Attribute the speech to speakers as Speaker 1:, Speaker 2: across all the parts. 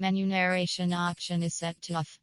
Speaker 1: Menu narration option is set to off.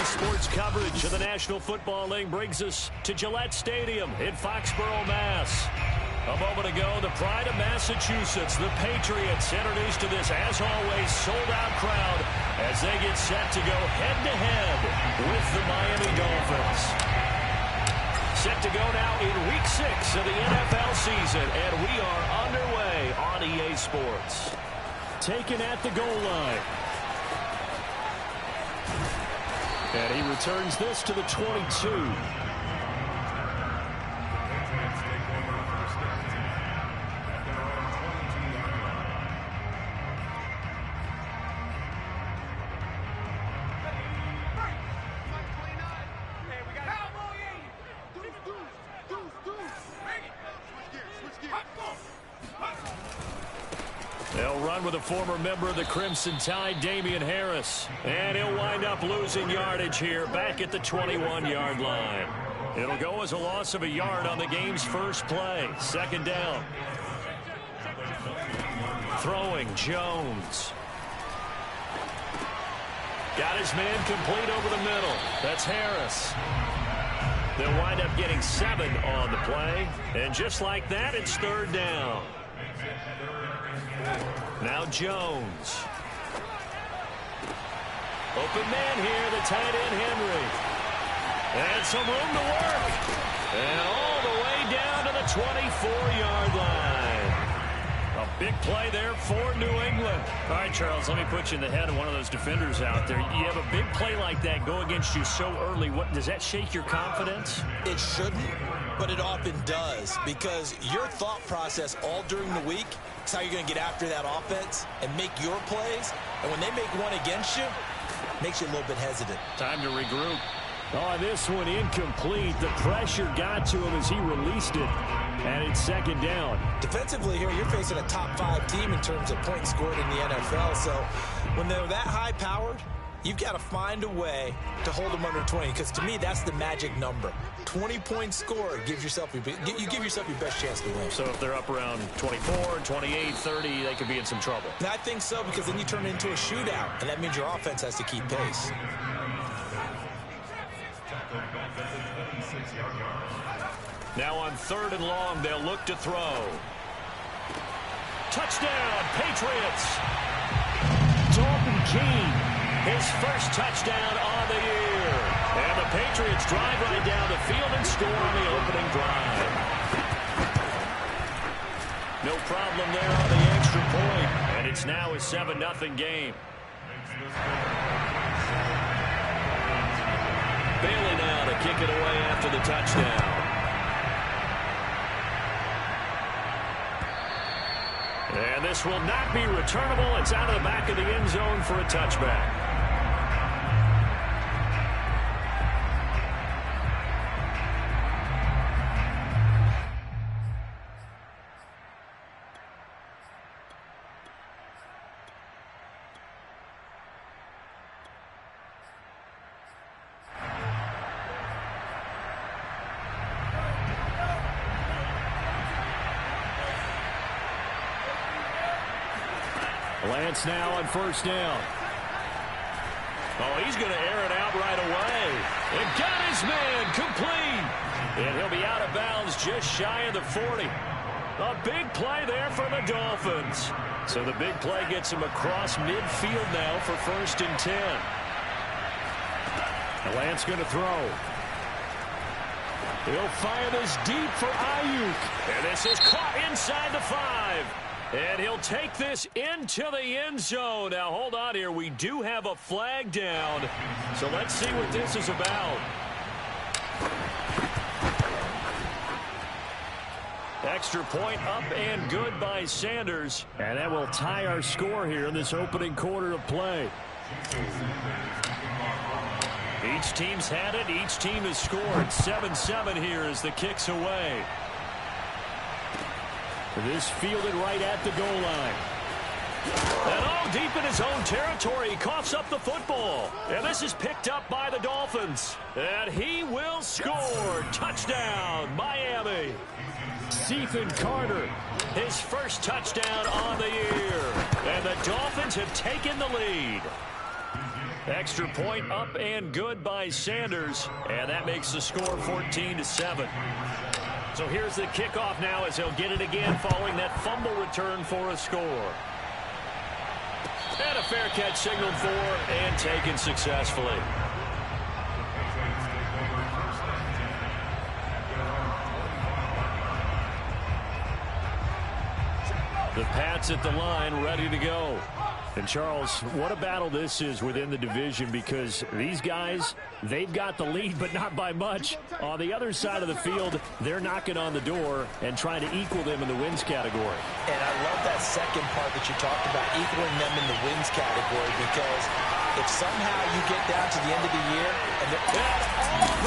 Speaker 2: Sports coverage of the National Football League brings us to Gillette Stadium in Foxborough, Mass. A moment ago, the pride of Massachusetts, the Patriots, introduced to this, as always, sold-out crowd as they get set to go head-to-head with the Miami Dolphins. Set to go now in Week 6 of the NFL season, and we are underway on EA Sports. Taken at the goal line. And he returns this to the 22. They'll run with a former member of the Crimson Tide, Damian Harris. And he'll wind up losing yardage here back at the 21-yard line. It'll go as a loss of a yard on the game's first play. Second down. Throwing, Jones. Got his man complete over the middle. That's Harris. They'll wind up getting 7 on the play. And just like that, it's third down. Now Jones. Open man here, the tight end Henry. And some room to work. And all the way down to the 24-yard line. A big play there for New England. All right, Charles, let me put you in the head of one of those defenders out there. You have a big play like that go against you so early. What does that shake your confidence?
Speaker 3: It shouldn't, but it often does, because your thought process all during the week is how you're going to get after that offense and make your plays. And when they make one against you, it makes you a little bit hesitant.
Speaker 2: Time to regroup. Oh, this one incomplete. The pressure got to him as he released it. And it's second down.
Speaker 3: Defensively here, you're facing a top 5 team in terms of points scored in the NFL. So when they're that high-powered, you've got to find a way to hold them under 20, because to me, that's the magic number. 20 points scored, you give yourself your best chance to win.
Speaker 2: So if they're up around 24, 28, 30, they could be in some trouble.
Speaker 3: And I think so, because then you turn it into a shootout, and that means your offense has to keep pace.
Speaker 2: Now on third and long, they'll look to throw. Touchdown, Patriots. Dalton Keene, his first touchdown on the year. And the Patriots drive right down the field and score on the opening drive. No problem there on the extra point. And it's now a 7-0 game. Bailey now to kick it away after the touchdown. And this will not be returnable. It's out of the back of the end zone for a touchback. Lance now on first down. Oh, he's going to air it out right away. And got his man complete. And he'll be out of bounds just shy of the 40. A big play there for the Dolphins. So the big play gets him across midfield now for 1st and 10. And Lance going to throw. He'll fire this deep for Ayuk. And this is caught inside the 5. And he'll take this into the end zone. Now, hold on here. We do have a flag down. So let's see what this is about. Extra point up and good by Sanders. And that will tie our score here in this opening quarter of play. Each team's had it. Each team has scored. 7-7 here as the kick's away. This fielded right at the goal line. And all deep in his own territory, he coughs up the football. And this is picked up by the Dolphins. And he will score. Touchdown, Miami. Ethan Carter, his first touchdown on the year. And the Dolphins have taken the lead. Extra point up and good by Sanders. And that makes the score 14-7. So here's the kickoff now as he'll get it again following that fumble return for a score. And a fair catch signaled for and taken successfully. The Pats at the line ready to go. And, Charles, what a battle this is within the division because these guys, they've got the lead, but not by much. On the other side of the field, they're knocking on the door and trying to equal them in the wins category.
Speaker 3: And I love that second part that you talked about, equaling them in the wins category, because if somehow you get down to the end of the year and they're
Speaker 2: all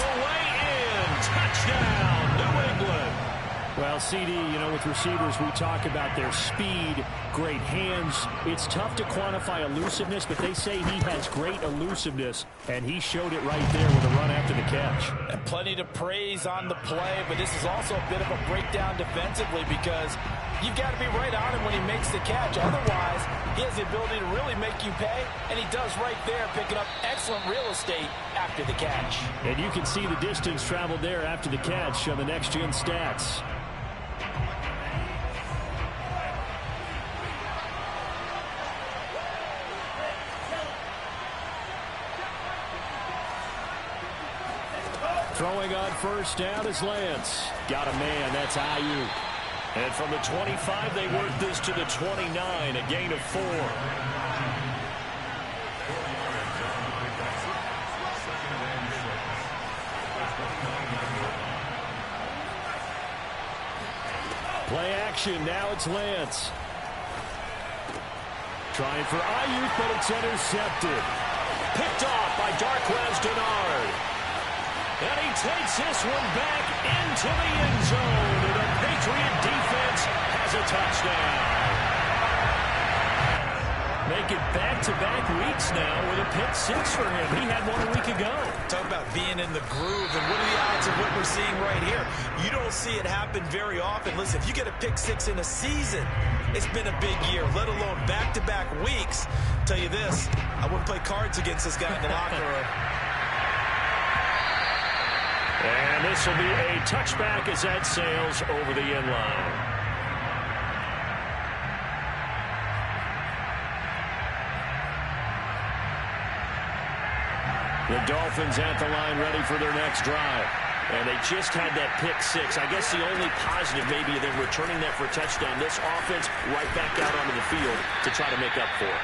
Speaker 2: the way in, touchdown, New England. Well, CD, you know, with receivers, we talk about their speed, great hands. It's tough to quantify elusiveness, but they say he has great elusiveness, and he showed it right there with a run after the catch.
Speaker 3: And plenty to praise on the play, but this is also a bit of a breakdown defensively because you've got to be right on him when he makes the catch. Otherwise, he has the ability to really make you pay, and he does right there, picking up excellent real estate after the catch.
Speaker 2: And you can see the distance traveled there after the catch on the next-gen stats. Throwing on first down is Lance. Got a man, that's Ayuk. And from the 25, they work this to the 29, a gain of 4. Play action, now it's Lance. Trying for Ayuk, but it's intercepted. Picked off by Darquez Dennard. And he takes this one back into the end zone. And the Patriot defense has a touchdown. Make it back-to-back weeks now with a pick 6 for him. He had one a week ago.
Speaker 3: Talk about being in the groove, and what are the odds of what we're seeing right here? You don't see it happen very often. Listen, if you get a pick 6 in a season, it's been a big year, let alone back-to-back weeks. Tell you this, I wouldn't play cards against this guy in the locker room.
Speaker 2: And this will be a touchback as that sails over the end line. The Dolphins at the line ready for their next drive. And they just had that pick 6. I guess the only positive maybe of them returning that for a touchdown. This offense right back out onto the field to try to make up for it.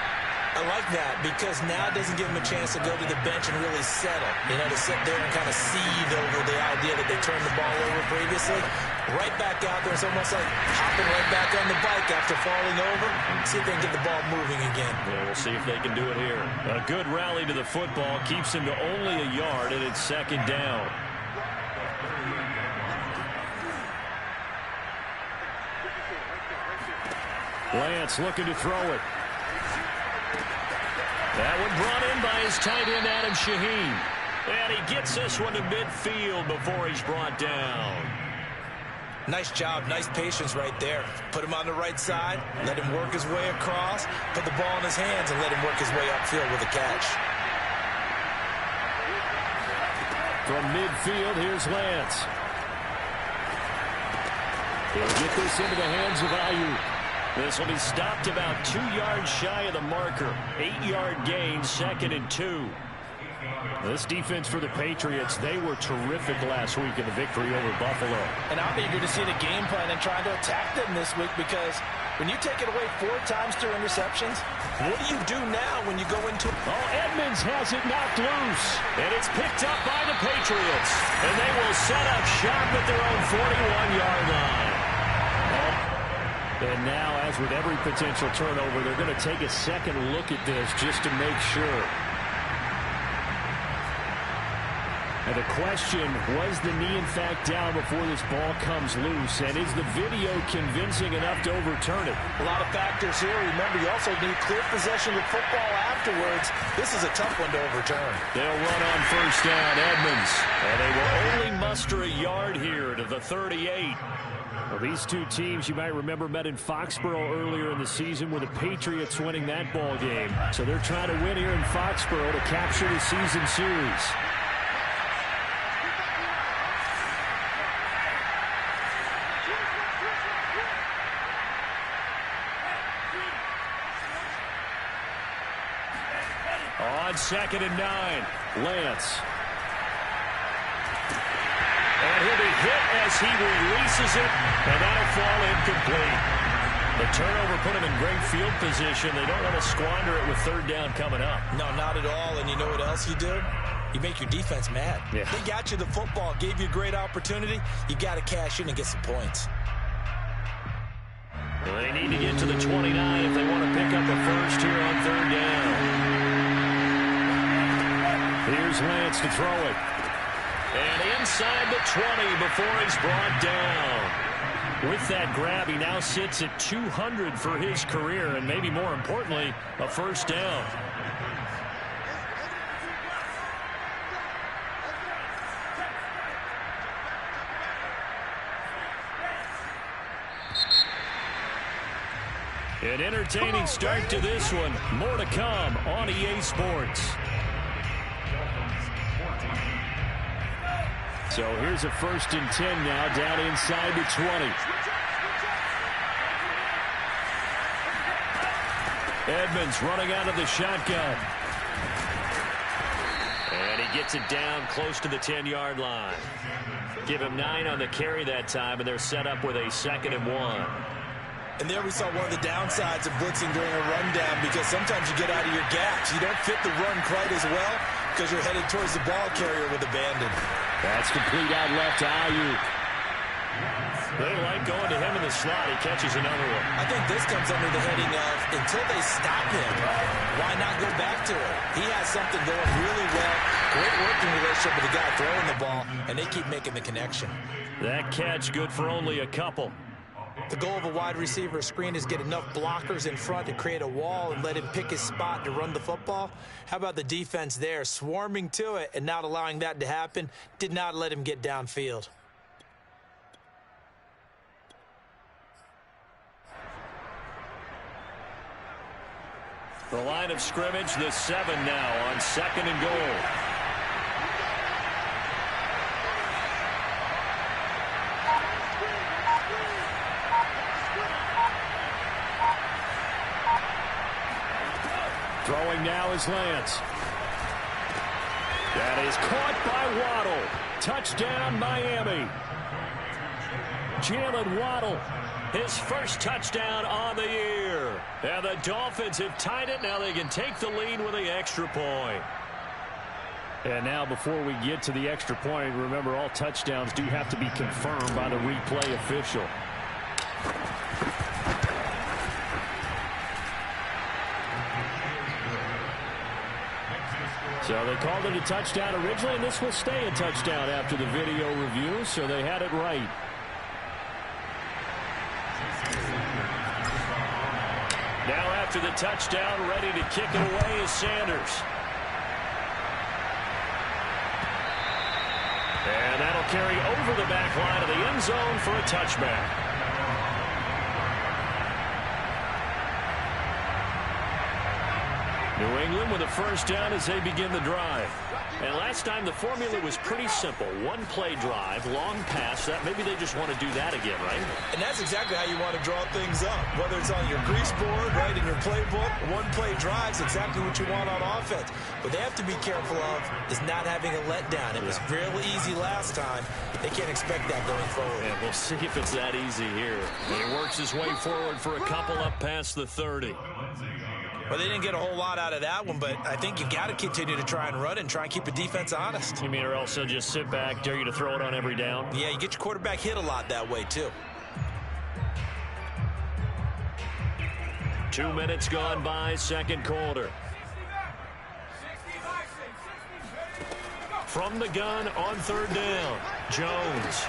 Speaker 3: I like that because now it doesn't give them a chance to go to the bench and really settle. You know, to sit there and kind of seethe over the idea that they turned the ball over previously. Right back out there. It's almost like hopping right back on the bike after falling over. See if they can get the ball moving again.
Speaker 2: Yeah, we'll see if they can do it here. A good rally to the football keeps him to only a yard, and it's second down. Lance looking to throw it. That one brought in by his tight end, Adam Shaheen. And he gets this one to midfield before he's brought down.
Speaker 3: Nice job, nice patience right there. Put him on the right side, let him work his way across, put the ball in his hands, and let him work his way upfield with a catch.
Speaker 2: From midfield, here's Lance. He'll get this into the hands of Ayuk. This will be stopped about 2 yards shy of the marker. 8-yard gain, 2nd and 2. This defense for the Patriots, they were terrific last week in the victory over Buffalo.
Speaker 3: And I'm eager to see the game plan and trying to attack them this week, because when you take it away 4 times through interceptions, what do you do now when you go into...
Speaker 2: Oh, Edmonds has it knocked loose. And it's picked up by the Patriots. And they will set up shop at their own 41-yard line. And now, as with every potential turnover, they're going to take a second look at this just to make sure. And the question, was the knee in fact down before this ball comes loose? And is the video convincing enough to overturn it?
Speaker 3: A lot of factors here. Remember, you also need clear possession of football afterwards. This is a tough one to overturn.
Speaker 2: They'll run on first down, Edmonds. And they will only muster a yard here to the 38. Well, these two teams, you might remember, met in Foxborough earlier in the season with the Patriots winning that ball game. So they're trying to win here in Foxborough to capture the season series. On 2nd and 9, Lance. And he'll be hit as he releases it, and that'll fall incomplete. The turnover put him in great field position. They don't want to squander it with 3rd down coming up.
Speaker 3: No, not at all. And you know what else you do? You make your defense mad.
Speaker 2: Yeah.
Speaker 3: They got you the football, gave you a great opportunity. You got to cash in and get some points.
Speaker 2: Well, they need to get to the 29 if they want to pick up a first here on 3rd down. Here's Lance to throw it. And inside the 20 before he's brought down. With that grab, he now sits at 200 for his career, and maybe more importantly, a first down. An entertaining start to this one. More to come on EA Sports. So here's a 1st and 10 now, down inside the 20. Edmonds running out of the shotgun. And he gets it down close to the 10-yard line. Give him 9 on the carry that time, and they're set up with a 2nd and 1.
Speaker 3: And there we saw one of the downsides of blitzing during a rundown, because sometimes you get out of your gaps. You don't fit the run quite as well because you're headed towards the ball carrier with abandon.
Speaker 2: That's complete out left to Ayuk. They like going to him in the slot. He catches another one.
Speaker 3: I think this comes under the heading of, until they stop him, why not go back to it? He has something going really well. Great working relationship with the guy throwing the ball, and they keep making the connection.
Speaker 2: That catch good for only a couple.
Speaker 3: The goal of a wide receiver screen is get enough blockers in front to create a wall and let him pick his spot to run the football. How about the defense there, swarming to it and not allowing that to happen? Did not let him get downfield.
Speaker 2: The line of scrimmage, the 7 now on 2nd and goal. Throwing now is Lance. That is caught by Waddle. Touchdown, Miami. Jalen Waddle, his first touchdown on the year. And the Dolphins have tied it. Now they can take the lead with the extra point. And now before we get to the extra point, remember all touchdowns do have to be confirmed by the replay official. So they called it a touchdown originally, and this will stay a touchdown after the video review, so they had it right. Now after the touchdown, ready to kick it away is Sanders. And that'll carry over the back line of the end zone for a touchback. New England with a first down as they begin the drive. And last time the formula was pretty simple. One play drive, long pass. That maybe they just want to do that again, right?
Speaker 3: And that's exactly how you want to draw things up. Whether it's on your grease board, right, in your playbook, one play drives exactly what you want on offense. What they have to be careful of is not having a letdown. It was real easy last time. They can't expect that going forward.
Speaker 2: And we'll see if it's that easy here. And he works his way forward for a couple up past the 30.
Speaker 3: Well, they didn't get a whole lot out of that one, but I think you've got to continue to try and run and try and keep the defense honest.
Speaker 2: You mean, or else they'll just sit back, dare you to throw it on every down?
Speaker 3: Yeah, you get your quarterback hit a lot that way, too.
Speaker 2: 2 minutes gone by, second quarter. From the gun on third down, Jones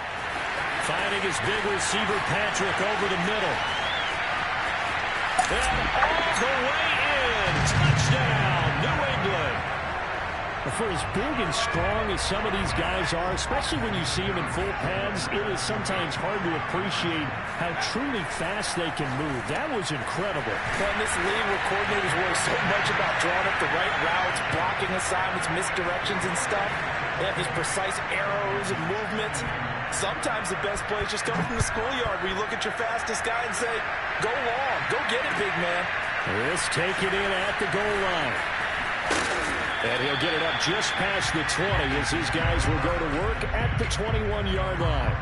Speaker 2: finding his big receiver, Patrick, over the middle. And all the way in. Touchdown, New England.
Speaker 4: For as big and strong as some of these guys are, especially when you see them in full pads, it is sometimes hard to appreciate how truly fast they can move. That was incredible.
Speaker 5: Well, in this league where coordinators worry so much about drawing up the right routes, blocking assignments, misdirections and stuff, they have these precise arrows and movements. Sometimes the best plays just come from the schoolyard where you look at your fastest guy and say, go long, go get it, big man.
Speaker 4: This taken in at the goal line.
Speaker 2: And he'll get it up just past the 20 as his guys will go to work at the 21-yard line.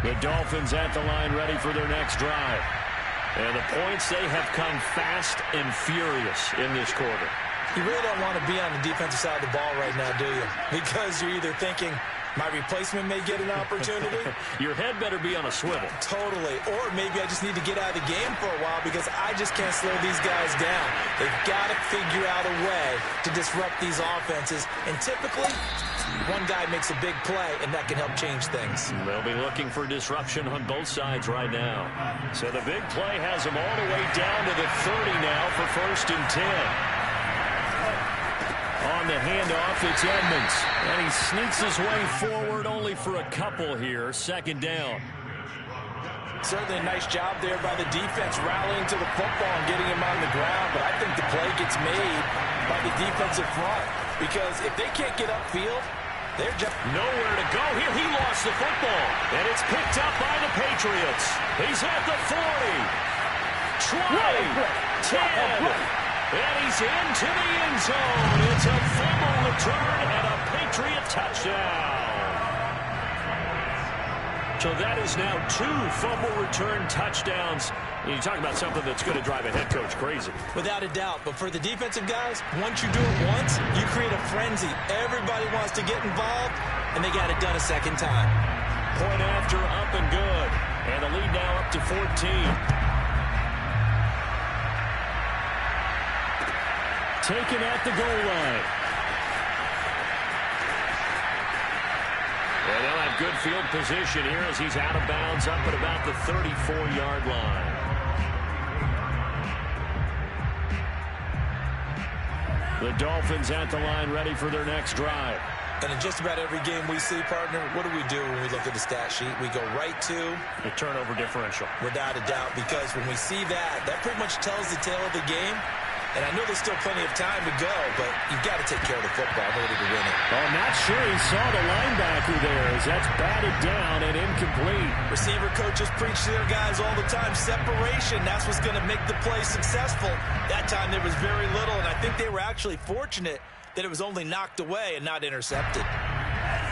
Speaker 2: The Dolphins at the line ready for their next drive. And the points, they have come fast and furious in this quarter.
Speaker 3: You really don't want to be on the defensive side of the ball right now, do you? Because you're either thinking, my replacement may get an opportunity.
Speaker 2: Your head better be on a swivel.
Speaker 3: Totally. Or maybe I just need to get out of the game for a while because I just can't slow these guys down. They've got to figure out a way to disrupt these offenses. And typically, one guy makes a big play, and that can help change things.
Speaker 2: They'll be looking for disruption on both sides right now. So the big play has them all the way down to the 30 now for 1st and 10. On the handoff, it's Edmonds. And he sneaks his way forward only for a couple here. 2nd down.
Speaker 5: Certainly a nice job there by the defense rallying to the football and getting him on the ground. But I think the play gets made by the defensive front. Because if they can't get upfield, they're just
Speaker 2: nowhere to go here. He lost the football. And it's picked up by the Patriots. He's at the 40. 20. 10. And he's into the end zone. It's a fumble return and a Patriot touchdown. So that is now 2 fumble return touchdowns. You talk about something that's going to drive a head coach crazy.
Speaker 3: Without a doubt. But for the defensive guys, once you do it once, you create a frenzy. Everybody wants to get involved, and they got it done a second time.
Speaker 2: Point after, up and good. And the lead now up to 14.
Speaker 4: Taken at the goal line.
Speaker 2: And they'll have good field position here as he's out of bounds up at about the 34-yard line. The Dolphins at the line ready for their next drive.
Speaker 3: And in just about every game we see, partner, what do we do when we look at the stat sheet? We go right to
Speaker 2: the turnover differential.
Speaker 3: Without a doubt, because when we see that, that pretty much tells the tale of the game. And I know there's still plenty of time to go, but you've got to take care of the football in order to win it.
Speaker 4: Oh, not sure he saw the linebacker there as that's batted down and incomplete.
Speaker 3: Receiver coaches preach to their guys all the time. Separation, that's what's going to make the play successful. That time there was very little, and I think they were actually fortunate that it was only knocked away and not intercepted.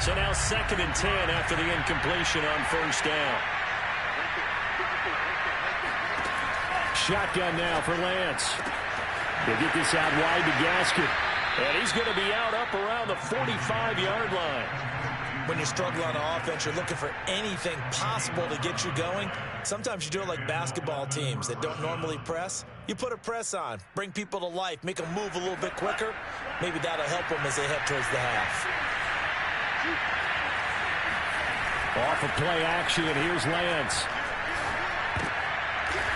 Speaker 2: So now 2nd and 10 after the incompletion on 1st down.
Speaker 4: Shotgun now for Lance. They get this out wide to Gaskin.
Speaker 2: And he's going to be out up around the 45-yard line.
Speaker 3: When you struggle on offense, you're looking for anything possible to get you going. Sometimes you do it like basketball teams that don't normally press. You put a press on, bring people to life, make them move a little bit quicker. Maybe that'll help them as they head towards the half.
Speaker 4: Off of play action, here's Lance.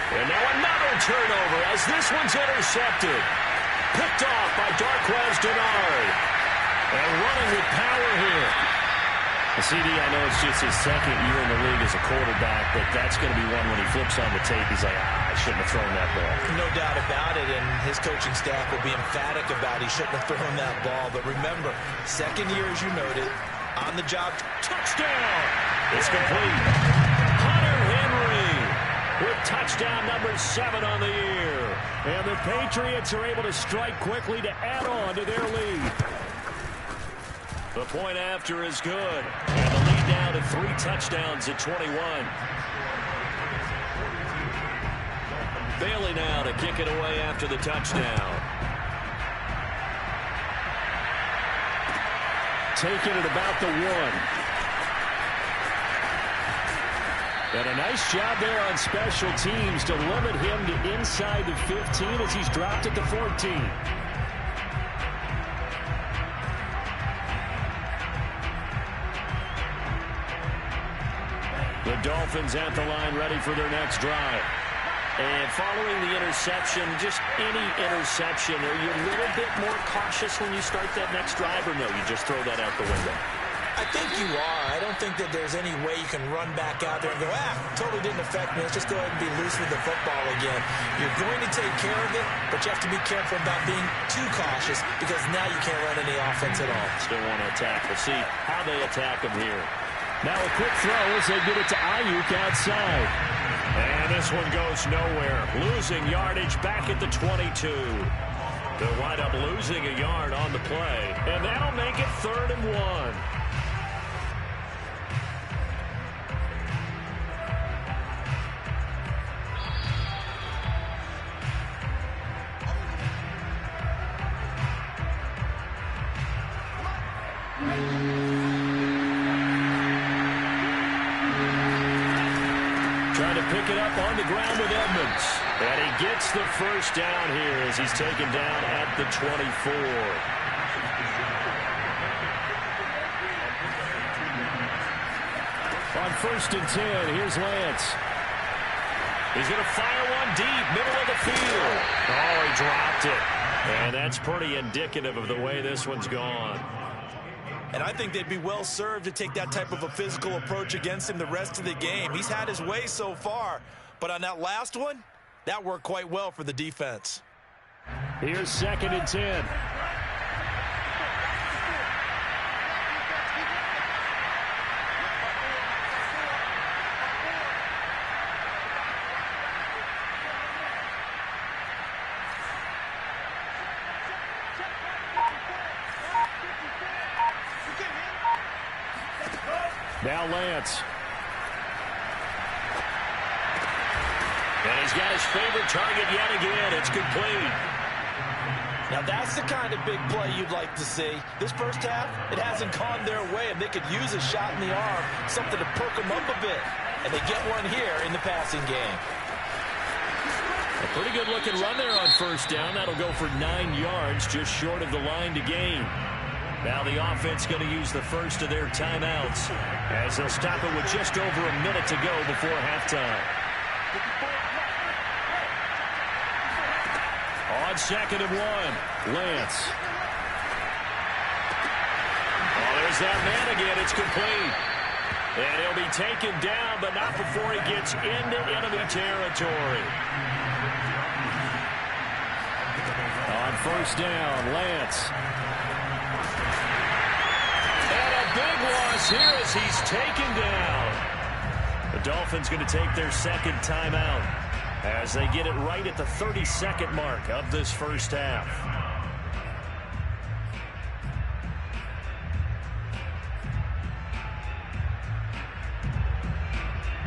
Speaker 2: And now another turnover as this one's intercepted. Picked off by
Speaker 4: CD, I know it's just his second year in the league as a quarterback, but that's going to be one when he flips on the tape. He's like, I shouldn't have thrown that ball.
Speaker 3: No doubt about it, and his coaching staff will be emphatic about he shouldn't have thrown that ball. But remember, second year, as you noted, on the job.
Speaker 2: Touchdown! It's complete. Hunter Henry with touchdown number 7 on the year.
Speaker 4: And the Patriots are able to strike quickly to add on to their lead.
Speaker 2: The point after is good. And the lead now to 3 touchdowns at 21. Bailey now to kick it away after the touchdown.
Speaker 4: Taking it about the 1. And a nice job there on special teams to limit him to inside the 15 as he's dropped at the 14.
Speaker 2: The Dolphins at the line ready for their next drive. And following the interception, just any interception, are you a little bit more cautious when you start that next drive, or no, you just throw that out the window?
Speaker 3: I think you are. I don't think that there's any way you can run back out there and go, totally didn't affect me. Let's just go ahead and be loose with the football again. You're going to take care of it, but you have to be careful about being too cautious because now you can't run any offense at all.
Speaker 2: Still want to attack. We'll see how they attack him here.
Speaker 4: Now a quick throw as they get it to Ayuk outside.
Speaker 2: And this one goes nowhere. Losing yardage back at the 22. They'll wind up losing a yard on the play. And that'll make it 3rd and 1. Trying to pick it up on the ground with Edmonds. And he gets the first down here as he's taken down at the 24.
Speaker 4: On 1st and 10, here's Lance.
Speaker 2: He's going to fire one deep, middle of the field. Oh, he dropped it. And that's pretty indicative of the way this one's gone.
Speaker 3: And I think they'd be well served to take that type of a physical approach against him the rest of the game. He's had his way so far, but on that last one, that worked quite well for the defense.
Speaker 4: Here's 2nd and 10. Now Lance.
Speaker 2: And he's got his favorite target yet again. It's complete.
Speaker 3: Now that's the kind of big play you'd like to see. This first half, it hasn't gone their way, and they could use a shot in the arm, something to perk them up a bit. And they get one here in the passing game.
Speaker 2: A pretty good looking run there on 1st down. That'll go for 9 yards, just short of the line to gain. Now the offense going to use the first of their timeouts as they'll stop it with just over a minute to go before halftime. On 2nd and 1, Lance. Oh, there's that man again. It's complete. And he'll be taken down, but not before he gets into enemy territory.
Speaker 4: On 1st down, Lance.
Speaker 2: Big loss here as he's taken down. The Dolphins going to take their 2nd timeout as they get it right at the 32nd mark of this first half.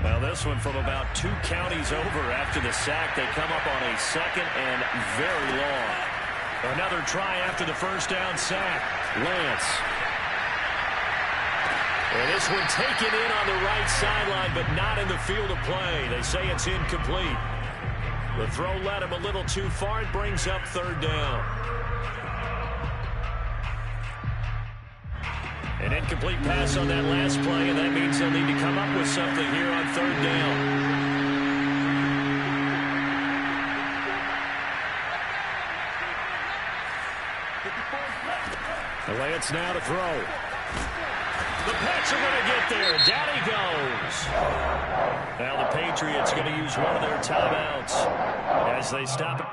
Speaker 2: Well, this one from about 2 counties over after the sack. They come up on a 2nd and very long. Another try after the first down sack.
Speaker 4: Lance.
Speaker 2: And this one taken in on the right sideline, but not in the field of play. They say it's incomplete. The throw led him a little too far. It brings up 3rd down. An incomplete pass on that last play, and that means they'll need to come up with something here on 3rd down.
Speaker 4: Lance now to throw.
Speaker 2: The Pats are going to get there. Down he goes. Now the Patriots going to use one of their timeouts as they stop it.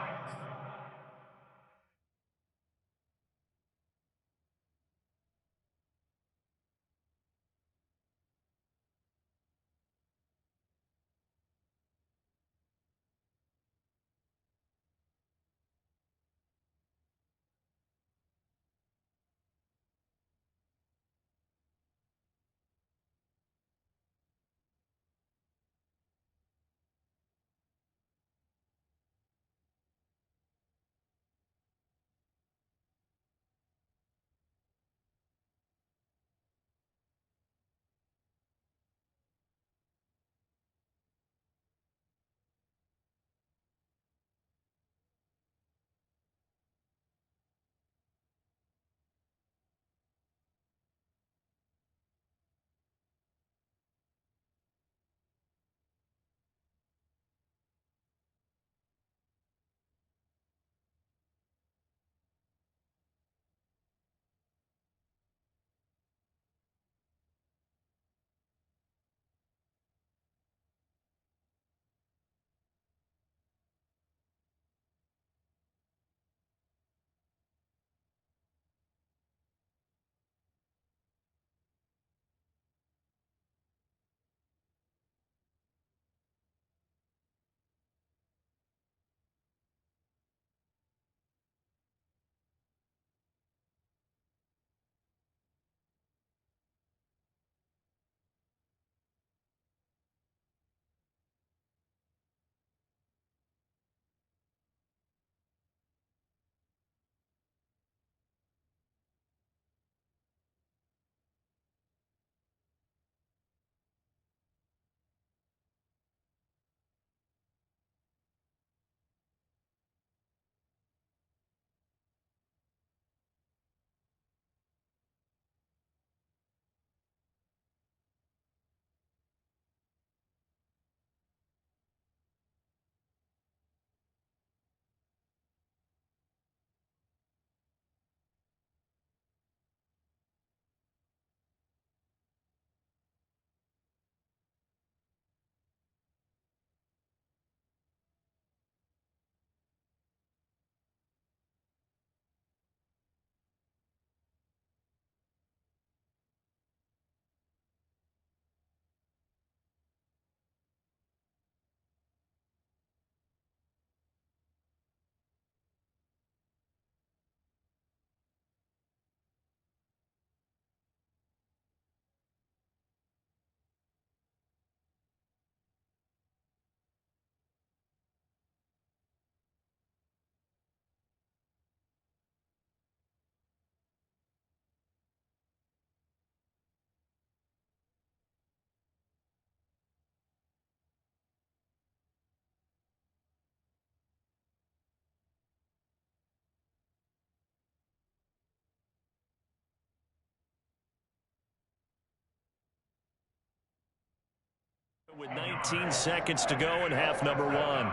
Speaker 2: With 19 seconds to go in half number one.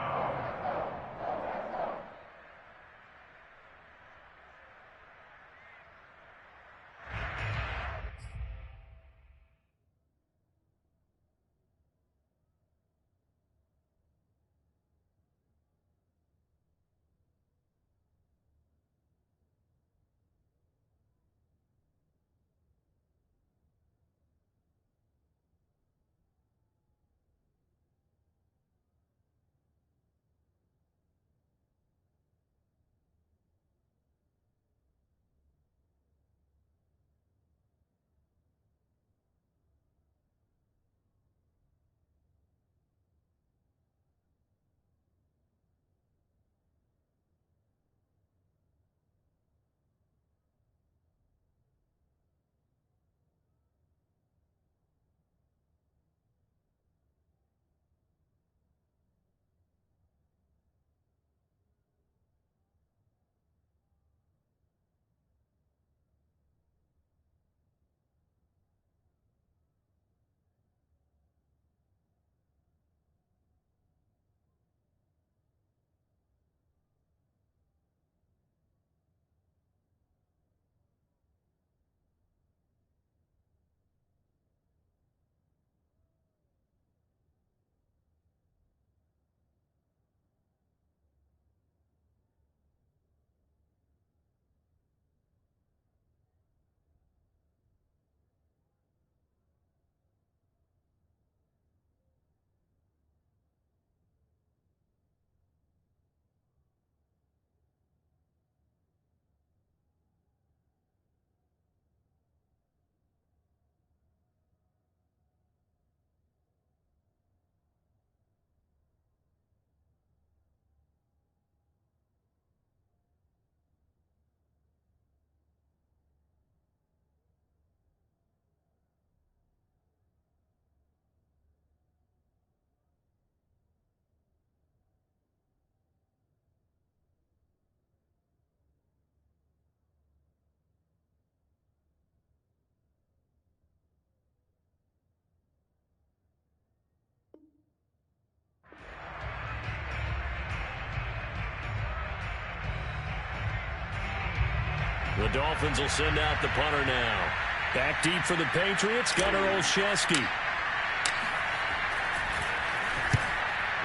Speaker 2: The Dolphins will send out the punter now.
Speaker 4: Back deep for the Patriots, Gunnar Olszewski.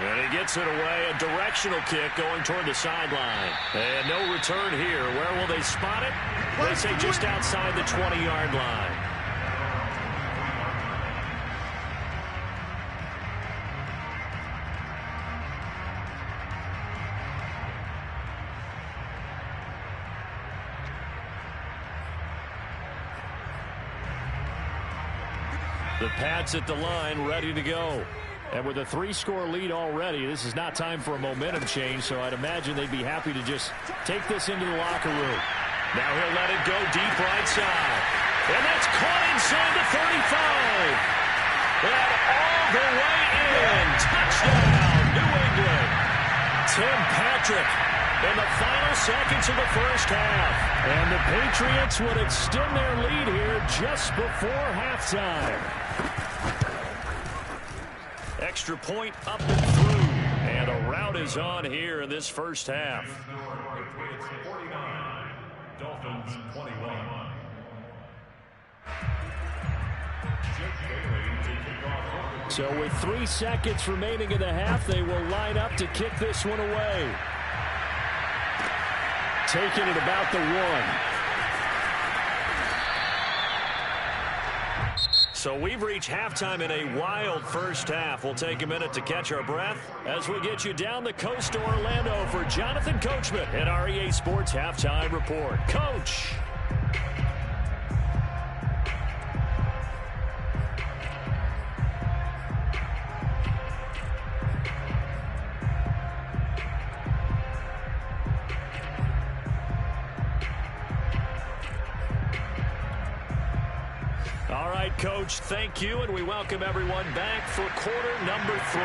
Speaker 2: And he gets it away, a directional kick going toward the sideline. And no return here. Where will they spot it? They say just outside the 20-yard line. The Pats at the line, ready to go.
Speaker 4: And with a 3-score lead already, this is not time for a momentum change, so I'd imagine they'd be happy to just take this into the locker room.
Speaker 2: Now he'll let it go deep right side. And that's caught inside the 35. And all the way in. Touchdown, New England. Tim Patrick in the final seconds of the first half.
Speaker 4: And the Patriots would extend their lead here just before halftime.
Speaker 2: Extra point up and through. And a rout is on here in this first half.
Speaker 6: Patriots 49, Dolphins 21.
Speaker 4: So with 3 seconds remaining in the half, they will line up to kick this one away. Taking it about the 1.
Speaker 2: So we've reached halftime in a wild first half. We'll take a minute to catch our breath as we get you down the coast to Orlando for Jonathan Coachman at our EA Sports Halftime Report. Coach. All right, Coach, thank you, and we welcome everyone back for quarter number 3.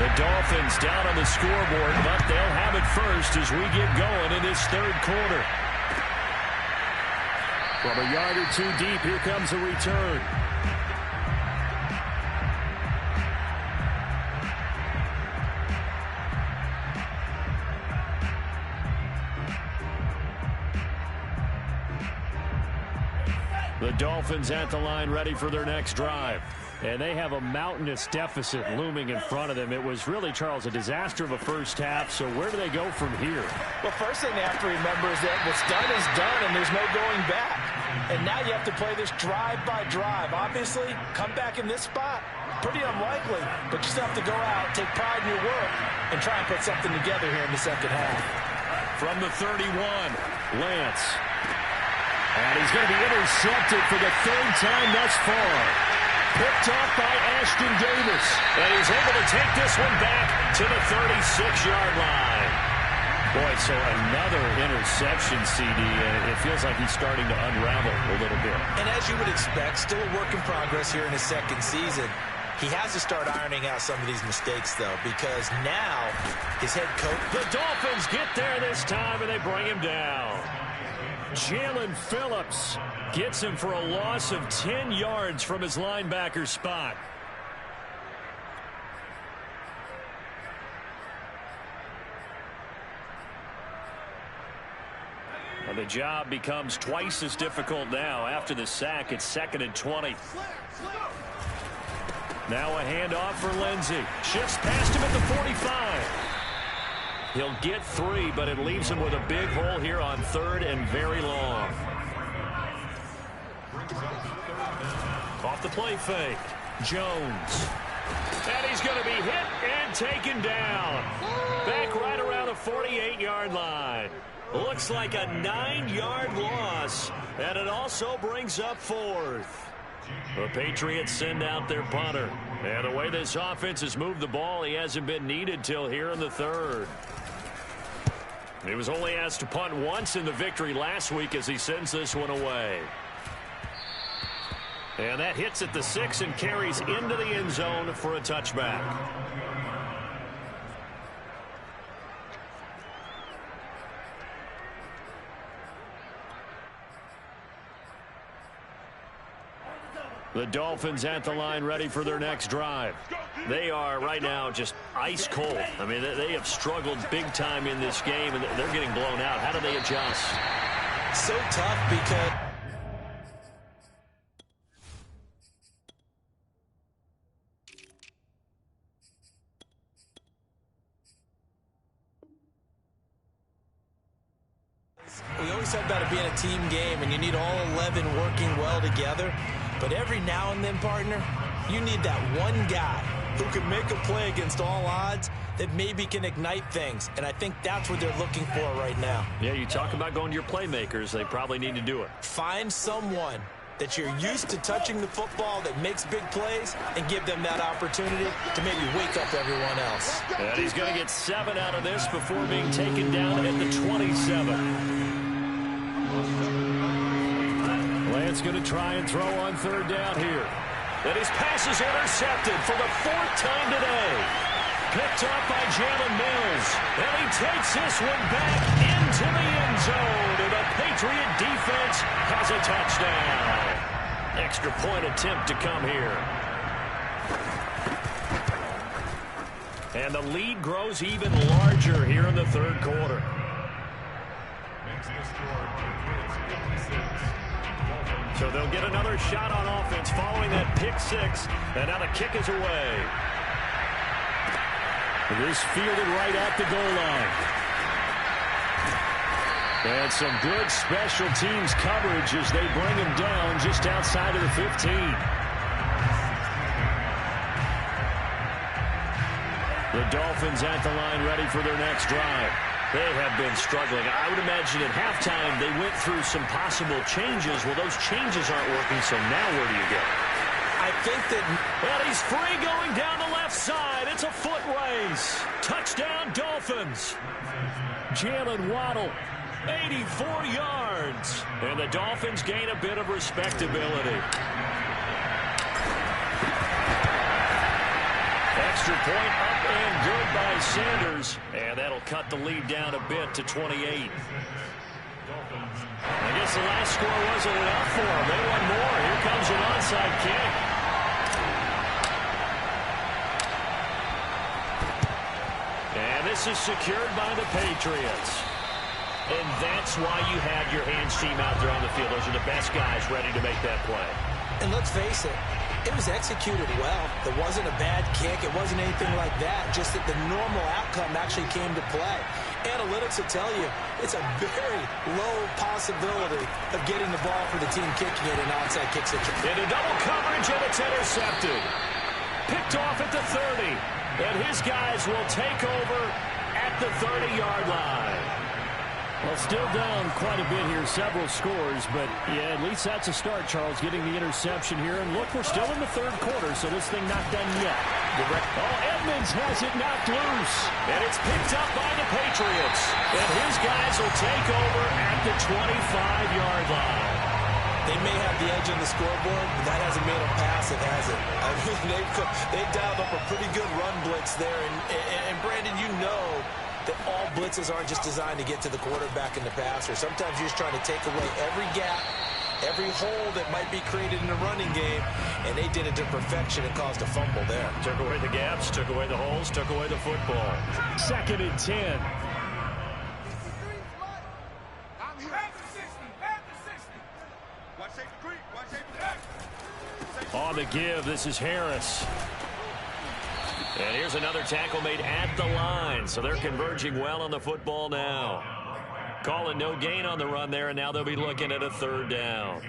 Speaker 2: The Dolphins down on the scoreboard, but they'll have it first as we get going in this third quarter.
Speaker 4: From a yard or 2 deep, here comes a return.
Speaker 2: The Dolphins at the line ready for their next drive.
Speaker 4: And they have a mountainous deficit looming in front of them. It was really, Charles, a disaster of a first half. So where do they go from here?
Speaker 5: Well, first thing they have to remember is that what's done is done, and there's no going back. And now you have to play this drive by drive. Obviously, come back in this spot, pretty unlikely. But you still have to go out, take pride in your work, and try and put something together here in the second half.
Speaker 2: From the 31, Lance.
Speaker 4: And he's going to be intercepted for the 3rd time thus far. Picked off by Ashton Davis.
Speaker 2: And he's able to take this one back to the 36-yard line. Boy, so another interception, CD, and it feels like he's starting to unravel a little bit.
Speaker 3: And as you would expect, still a work in progress here in his second season. He has to start ironing out some of these mistakes, though, because now his head coach...
Speaker 2: The Dolphins get there this time, and they bring him down.
Speaker 4: Jalen Phillips gets him for a loss of 10 yards from his linebacker spot.
Speaker 2: And the job becomes twice as difficult now. After the sack, it's 2nd and 20. Now a handoff for Lindsey. Shifts past him at the 45. He'll get 3, but it leaves him with a big hole here on 3rd and very long. Off the play fake. Jones. And he's going to be hit and taken down. Back right around the 48-yard line. Looks like a 9-yard loss. And it also brings up 4th. The Patriots send out their punter. And the way this offense has moved the ball, he hasn't been needed till here in the 3rd. He was only asked to punt once in the victory last week as he sends this one away. And that hits at the 6 and carries into the end zone for a touchback. The Dolphins at the line ready for their next drive. They are right now just ice cold. I mean, they have struggled big time in this game, and they're getting blown out. How do they adjust?
Speaker 3: So tough because we always talk about it being a team game, and you need all 11 working well together. But every now and then, partner, you need that one guy who can make a play against all odds that maybe can ignite things. And I think that's what they're looking for right now.
Speaker 2: Yeah, you talk about going to your playmakers. They probably need to do it.
Speaker 3: Find someone that you're used to touching the football that makes big plays and give them that opportunity to maybe wake up everyone else.
Speaker 2: And he's going to get 7 out of this before being taken down at the 27. Lance going to try and throw on third down here. And his pass is intercepted for the 4th time today. Picked up by Jalen Mills. And he takes this one back into the end zone. And the Patriot defense has a touchdown. Extra point attempt to come here. And the lead grows even larger here in the third quarter. So they'll get another shot on offense following that pick 6. And now the kick is away.
Speaker 4: This fielded right at the goal line. And some good special teams coverage as they bring him down just outside of the 15. The Dolphins at the line ready for their next drive. They have been struggling. I would imagine at halftime they went through some possible changes. Well, those changes aren't working, so now where do you go?
Speaker 3: I think that...
Speaker 2: Well, he's free going down the left side. It's a foot race. Touchdown, Dolphins. Jalen Waddle, 84 yards. And the Dolphins gain a bit of respectability. Extra point up and good by Sanders. And that'll cut the lead down a bit to 28. I guess the last score wasn't enough for them. They want more. Here comes an onside kick. And this is secured by the Patriots. And that's why you have your hands team out there on the field. Those are the best guys ready to make that play.
Speaker 3: And let's face it, it was executed well. There wasn't a bad kick. It wasn't anything like that. Just that the normal outcome actually came to play. Analytics will tell you it's a very low possibility of getting the ball for the team kicking it in an onside kick situation.
Speaker 2: Into double coverage, and it's intercepted. Picked off at the 30. And his guys will take over at the 30-yard line.
Speaker 4: Well, still down quite a bit here, several scores, but yeah, at least that's a start, Charles, getting the interception here. And look, we're still in the third quarter, so this thing not done yet. Oh, Edmonds has it knocked loose.
Speaker 2: And it's picked up by the Patriots. And his guys will take over at the 25-yard line.
Speaker 3: They may have the edge on the scoreboard, but that hasn't made them pass it, has it? I mean, they've dialed up a pretty good run blitz there. And Brandon, you know that all blitzes aren't just designed to get to the quarterback and the passer. Sometimes you're just trying to take away every gap, every hole that might be created in the running game, and they did it to perfection and caused a fumble there.
Speaker 2: Took away the gaps, took away the holes, took away the football.
Speaker 4: 2nd and 10.
Speaker 2: On the give, this is Harris. And here's another tackle made at the line. So they're converging well on the football now. Calling no gain on the run there, and now they'll be looking at a 3rd down.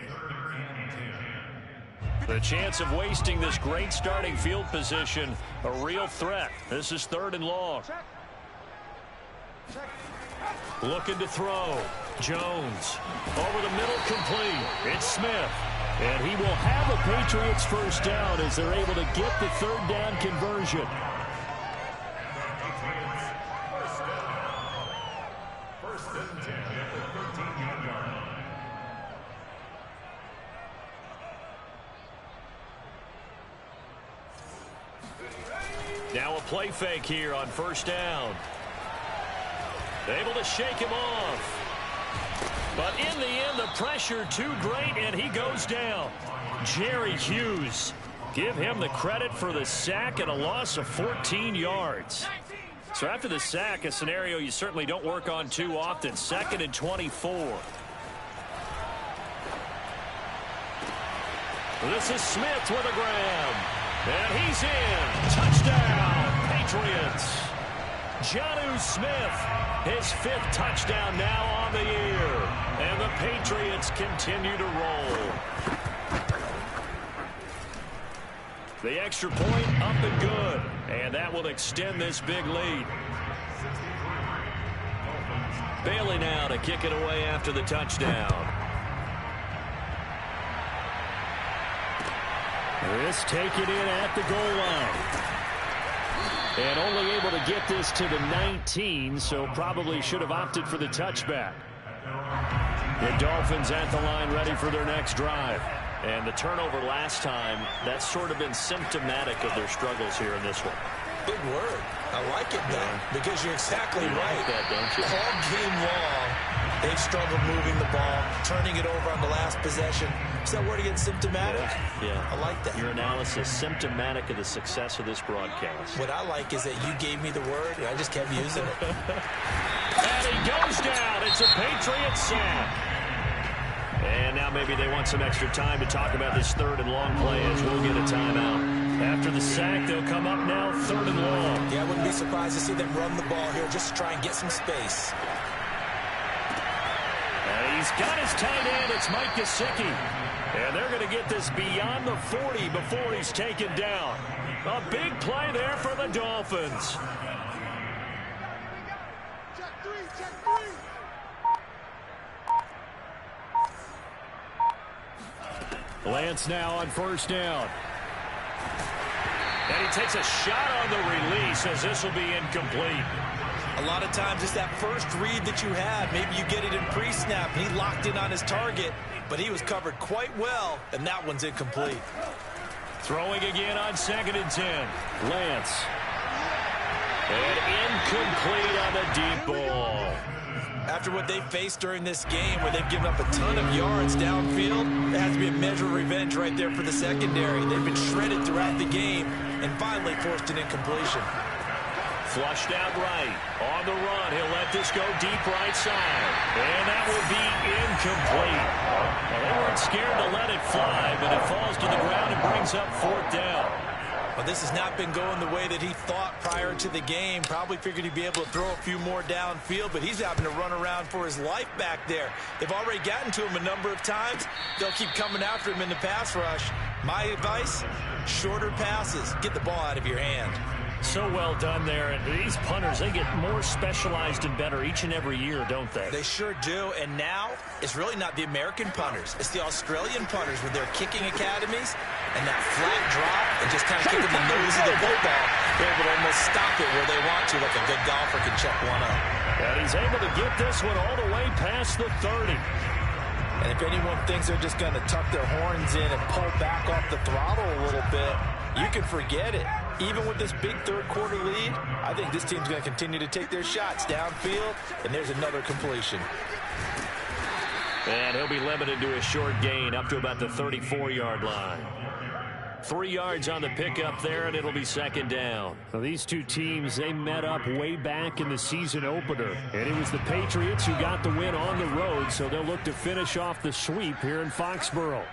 Speaker 2: The chance of wasting this great starting field position, a real threat. This is 3rd and long. Looking to throw. Jones. Over the middle, complete. It's Smith. And he will have a Patriots first down as they're able to get the 3rd down conversion.
Speaker 6: First and 10 at the 13-yard line.
Speaker 2: Now a play fake here on 1st down. Able to shake him off. But in the end, the pressure too great, and he goes down. Jerry Hughes. Give him the credit for the sack and a loss of 14 yards. So after the sack, a scenario you certainly don't work on too often. 2nd and 24. This is Smith with a grab. And he's in. Touchdown, Patriots. Jonnu Smith, his 5th touchdown now on the year. And the Patriots continue to roll. The extra point up and good. And that will extend this big lead. Bailey now to kick it away after the touchdown.
Speaker 4: This taken in at the goal line. And only able to get this to the 19, so probably should have opted for the touchback. The Dolphins at the line ready for their next drive.
Speaker 2: And the turnover last time, that's sort of been symptomatic of their struggles here in this one.
Speaker 3: Big word. I like it, though, because you're exactly right.
Speaker 2: Like that, don't you?
Speaker 3: All game long, they've struggled moving the ball, turning it over on the last possession. Is that word again, symptomatic?
Speaker 2: Yeah.
Speaker 3: I like that.
Speaker 2: Your analysis, symptomatic of the success of this broadcast.
Speaker 3: What I like is that you gave me the word, and I just kept using it.
Speaker 2: And he goes down. It's a Patriots sack. And now maybe they want some extra time to talk about this 3rd and long play as we'll get a timeout. After the sack, they'll come up now 3rd and long.
Speaker 3: Yeah, I wouldn't be surprised to see them run the ball here just to try and get some space.
Speaker 2: And he's got his tight end. It's Mike Gesicki. And they're going to get this beyond the 40 before he's taken down. A big play there for the Dolphins.
Speaker 4: Lance now on 1st down.
Speaker 2: And he takes a shot on the release as this will be incomplete.
Speaker 3: A lot of times it's that first read that you have. Maybe you get it in pre-snap. He locked in on his target, but he was covered quite well, and that one's incomplete.
Speaker 2: Throwing again on 2nd and 10.
Speaker 4: Lance.
Speaker 2: And incomplete on the deep ball.
Speaker 3: After what they faced during this game where they've given up a ton of yards downfield, there has to be a measure of revenge right there for the secondary. They've been shredded throughout the game and finally forced an incompletion.
Speaker 2: Flushed out right. On the run. He'll let this go deep right side. And that will be incomplete. Well, they weren't scared to let it fly, but it falls to the ground and brings up 4th down.
Speaker 3: Well, this has not been going the way that he thought prior to the game. Probably figured he'd be able to throw a few more downfield, but he's having to run around for his life back there. They've already gotten to him a number of times. They'll keep coming after him in the pass rush. My advice, shorter passes. Get the ball out of your hand.
Speaker 2: So well done there. And these punters, they get more specialized and better each and every year, don't they?
Speaker 3: They sure do. And now, it's really not the American punters. It's the Australian punters with their kicking academies and that flat drop and just kind of kicking the nose of the football. They're able to almost stop it where they want to, like a good golfer can check one up.
Speaker 2: And he's able to get this one all the way past the 30.
Speaker 5: And if anyone thinks they're just going to tuck their horns in and pull back off the throttle a little bit, you can forget it. Even with this big 3rd quarter lead, I think this team's going to continue to take their shots downfield, and there's another completion.
Speaker 2: And he'll be limited to a short gain up to about the 34-yard line. 3 yards on the pickup there, and it'll be 2nd down.
Speaker 4: Well, these two teams, they met up way back in the season opener. And it was the Patriots who got the win on the road, so they'll look to finish off the sweep here in Foxborough.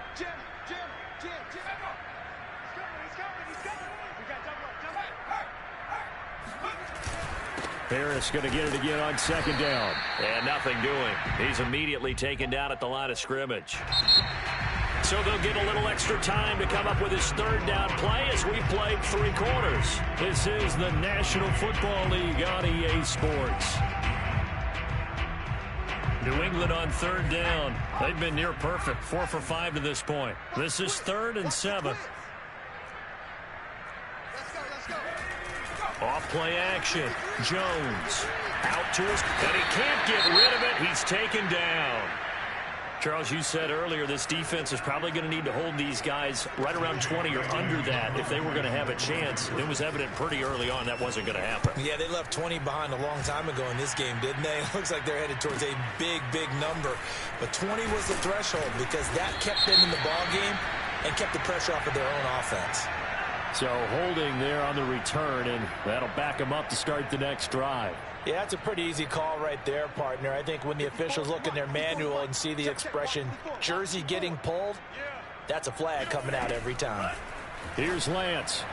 Speaker 4: Harris going to get it again on 2nd down.
Speaker 2: And nothing doing. He's immediately taken down at the line of scrimmage. So they'll get a little extra time to come up with his 3rd down play as we played 3 quarters.
Speaker 4: This is the National Football League on EA Sports.
Speaker 2: New England on 3rd down. They've been near perfect. 4 for 5 to this point. This is 3rd and 7. Off play action. Jones out to his, and he can't get rid of it. He's taken down. Charles, you said earlier this defense is probably going to need to hold these guys right around 20 or under that if they were going to have a chance. It was evident pretty early on that wasn't going to happen.
Speaker 3: Yeah, they left 20 behind a long time ago in this game, didn't they? It looks like they're headed towards a big, big number. But 20 was the threshold because that kept them in the ball game and kept the pressure off of their own offense.
Speaker 4: So holding there on the return, and that'll back them up to start the next drive.
Speaker 5: Yeah, that's a pretty easy call right there, partner. I think when the officials look in their manual and see the expression jersey getting pulled, that's a flag coming out every time.
Speaker 4: Here's Lance.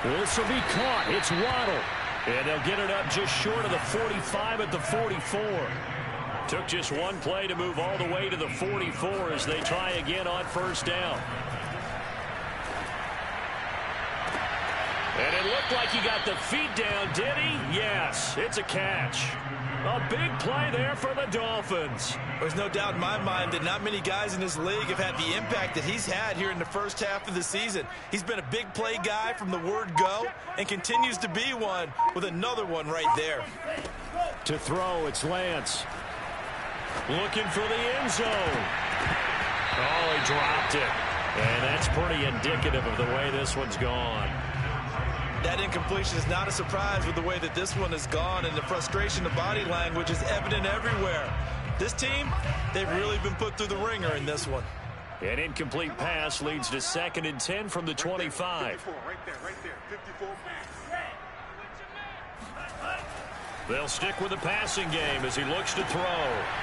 Speaker 4: This will be caught. It's Waddle. And they'll get it up just short of the 45 at the 44. Took just one play to move all the way to the 44 as they try again on first down. And it looked like he got the feet down, did he? Yes, it's a catch. A big play there for the Dolphins.
Speaker 3: There's no doubt in my mind that not many guys in this league have had the impact that he's had here in the first half of the season. He's been a big play guy from the word go and continues to be one with another one right there.
Speaker 4: To throw, it's Lance. Looking for the end zone. Oh, he dropped it. And that's pretty indicative of the way this one's gone.
Speaker 3: That incompletion is not a surprise with the way that this one has gone, and the frustration of body language is evident everywhere. This team, they've really been put through the ringer in this one.
Speaker 4: An incomplete pass leads to 2nd and 10 from the 25. They'll stick with the passing game as he looks to throw.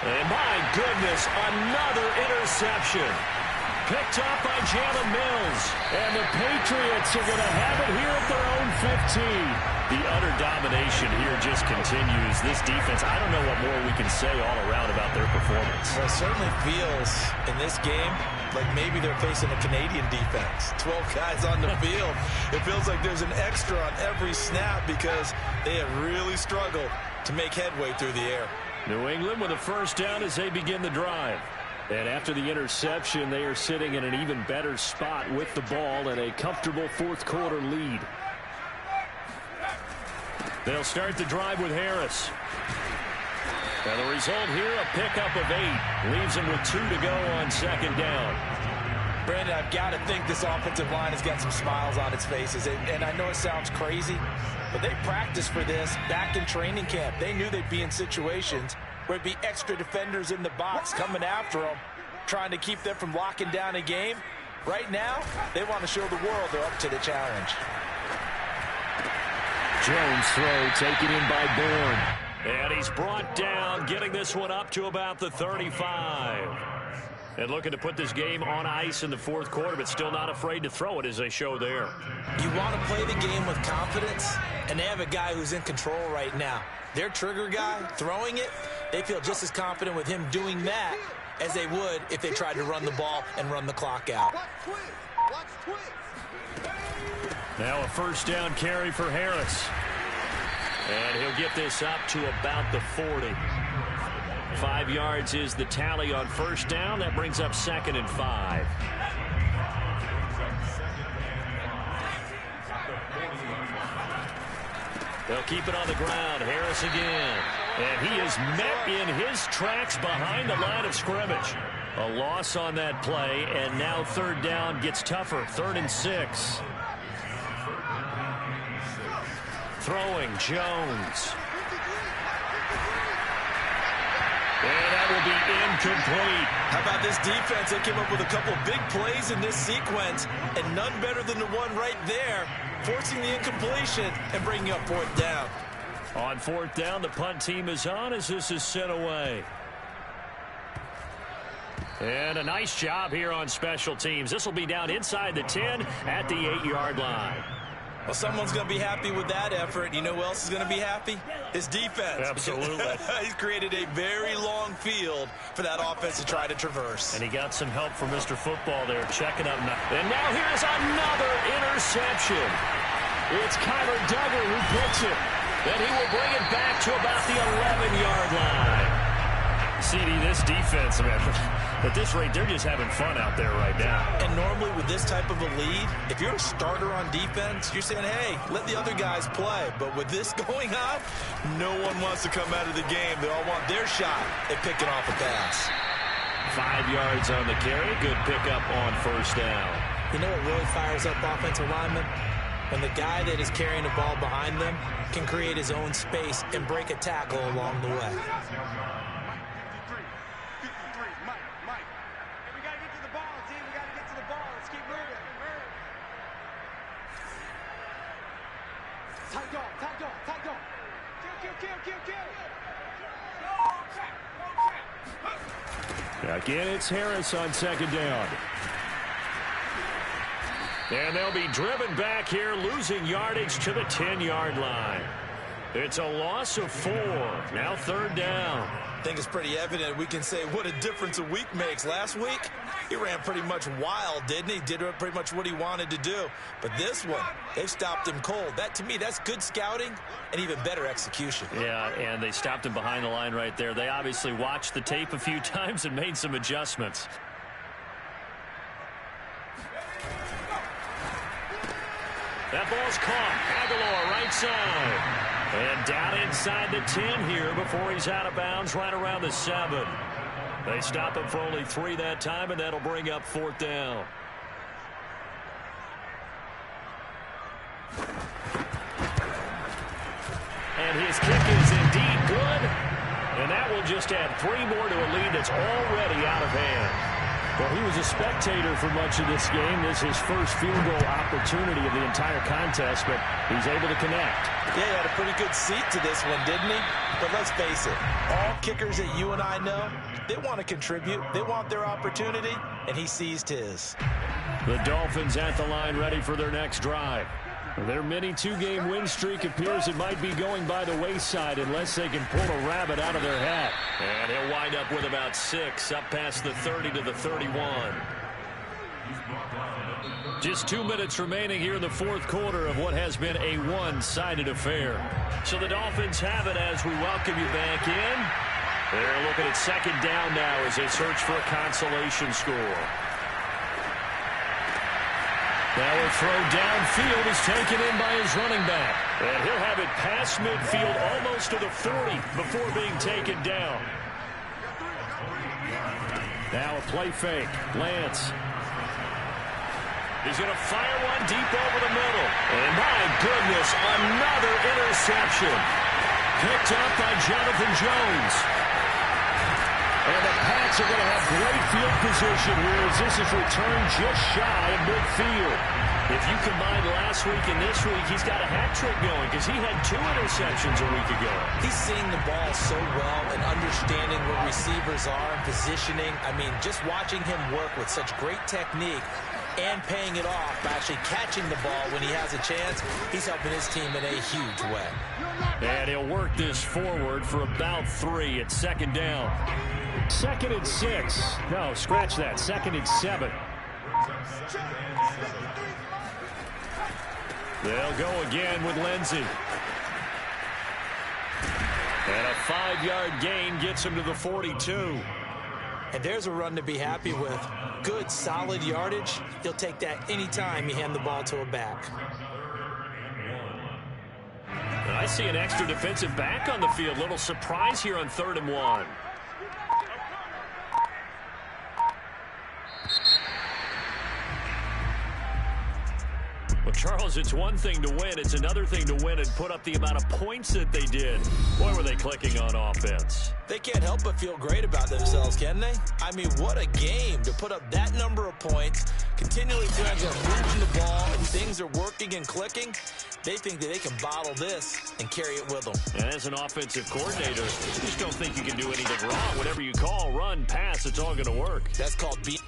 Speaker 4: And my goodness, another interception. Picked up by Jalen Mills. And the Patriots are going to have it here at their own 15. The utter domination here just continues. This defense, I don't know what more we can say all around about their performance.
Speaker 3: Well, it certainly feels in this game like maybe they're facing a Canadian defense. 12 guys on the field. It feels like there's an extra on every snap because they have really struggled to make headway through the air.
Speaker 4: New England with a first down as they begin the drive. And after the interception, they are sitting in an even better spot with the ball and a comfortable fourth quarter lead. They'll start the drive with Harris. And the result here, a pickup of 8. Leaves them with 2 to go on second down.
Speaker 5: Brandon, I've got to think this offensive line has got some smiles on its faces. And I know it sounds crazy, but they practiced for this back in training camp. They knew they'd be in situations where it'd be extra defenders in the box coming after them, trying to keep them from locking down a game. Right now, they want to show the world they're up to the challenge.
Speaker 4: Jones throw taken in by Bourne. And he's brought down, getting this one up to about the 35. And looking to put this game on ice in the fourth quarter, but still not afraid to throw it as they show there.
Speaker 3: You want to play the game with confidence, and they have a guy who's in control right now. Their trigger guy, throwing it, they feel just as confident with him doing that as they would if they tried to run the ball and run the clock out.
Speaker 4: Now a first down carry for Harris. And he'll get this up to about the 40. 5 yards is the tally on first down. That brings up 2nd and 5. They'll keep it on the ground. Harris again. And he is met in his tracks behind the line of scrimmage. A loss on that play, and now third down gets tougher. 3rd and 6. Throwing, Jones. And that will be incomplete.
Speaker 3: How about this defense? They came up with a couple big plays in this sequence, and none better than the one right there, forcing the incompletion and bringing up 4th down.
Speaker 4: On 4th down, the punt team is on as this is sent away. And a nice job here on special teams. This will be down inside the 10 at the 8-yard line.
Speaker 3: Well, someone's going to be happy with that effort. You know who else is going to be happy? His defense.
Speaker 4: Absolutely.
Speaker 3: He's created a very long field for that offense to try to traverse.
Speaker 4: And he got some help from Mr. Football there, checking up. And now here's another interception. It's Kyler Duggar who picks it. Then he will bring it back to about the 11-yard line. CD, this defense, man, at this rate, they're just having fun out there right now.
Speaker 3: And normally with this type of a lead, if you're a starter on defense, you're saying, hey, let the other guys play. But with this going on, no one wants to come out of the game. They all want their shot at picking off a pass.
Speaker 4: 5 yards on the carry. Good pickup on first down.
Speaker 3: You know what really fires up offensive linemen? When the guy that is carrying the ball behind them can create his own space and break a tackle along the way.
Speaker 2: Again, it's Harris on second down. And they'll be driven back here, losing yardage to the 10-yard line. It's a loss of 4. Now third down.
Speaker 3: I think it's pretty evident. We can say what a difference a week makes. Last week, he ran pretty much wild, didn't he? Did pretty much what he wanted to do. But this one, they've stopped him cold. That, to me, that's good scouting and even better execution.
Speaker 2: Yeah, and they stopped him behind the line right there. They obviously watched the tape a few times and made some adjustments. That ball's caught. Aguilar right side. And down inside the 10 here before he's out of bounds right around the 7. They stop him for only 3 that time, and that'll bring up fourth down. And his kick is indeed good. And that will just add 3 more to a lead that's already out of hand.
Speaker 4: Well, he was a spectator for much of this game. This is his first field goal opportunity of the entire contest, but he's able to connect.
Speaker 3: Yeah, he had a pretty good seat to this one, didn't he? But let's face it, all kickers that you and I know, they want to contribute. They want their opportunity, and he seized his.
Speaker 2: The Dolphins at the line ready for their next drive. Their mini 2-game win streak appears it might be going by the wayside unless they can pull a rabbit out of their hat. And he'll wind up with about 6 up past the 30 to the 31. Just 2 minutes remaining here in the fourth quarter of what has been a one-sided affair. So the Dolphins have it as we welcome you back in. They're looking at second down now as they search for a consolation score. Now a throw downfield is taken in by his running back. And he'll have it past midfield almost to the 40 before being taken down.
Speaker 4: Now a play fake. Lance.
Speaker 2: He's going to fire one deep over the middle. And my goodness, another interception. Picked up by Jonathan Jones. And the Pats are going to have great field position here as this is returned just shy of midfield. If you combine last week and this week, he's got a hat trick going because he had 2 interceptions a week ago.
Speaker 3: He's seeing the ball so well and understanding where receivers are and positioning. I mean, just watching him work with such great technique and paying it off by actually catching the ball when he has a chance, he's helping his team in a huge way.
Speaker 2: And he'll work this forward for about 3 at second down.
Speaker 4: 2nd and 6. No, scratch that. 2nd and 7.
Speaker 2: They'll go again with Lindsey. And a 5-yard gain gets him to the 42.
Speaker 3: And there's a run to be happy with. Good, solid yardage. He'll take that anytime you hand the ball to a back.
Speaker 2: And I see an extra defensive back on the field. Little surprise here on 3rd and 1. Well, Charles, it's one thing to win. It's another thing to win and put up the amount of points that they did. Boy, were they clicking on offense.
Speaker 3: They can't help but feel great about themselves, can they? I mean, what a game to put up that number of points, continually feeling they're moving the ball, and things are working and clicking. They think that they can bottle this and carry it with them.
Speaker 2: And as an offensive coordinator, you just don't think you can do anything wrong. Whatever you call, run, pass, it's all going to work.
Speaker 3: That's called being...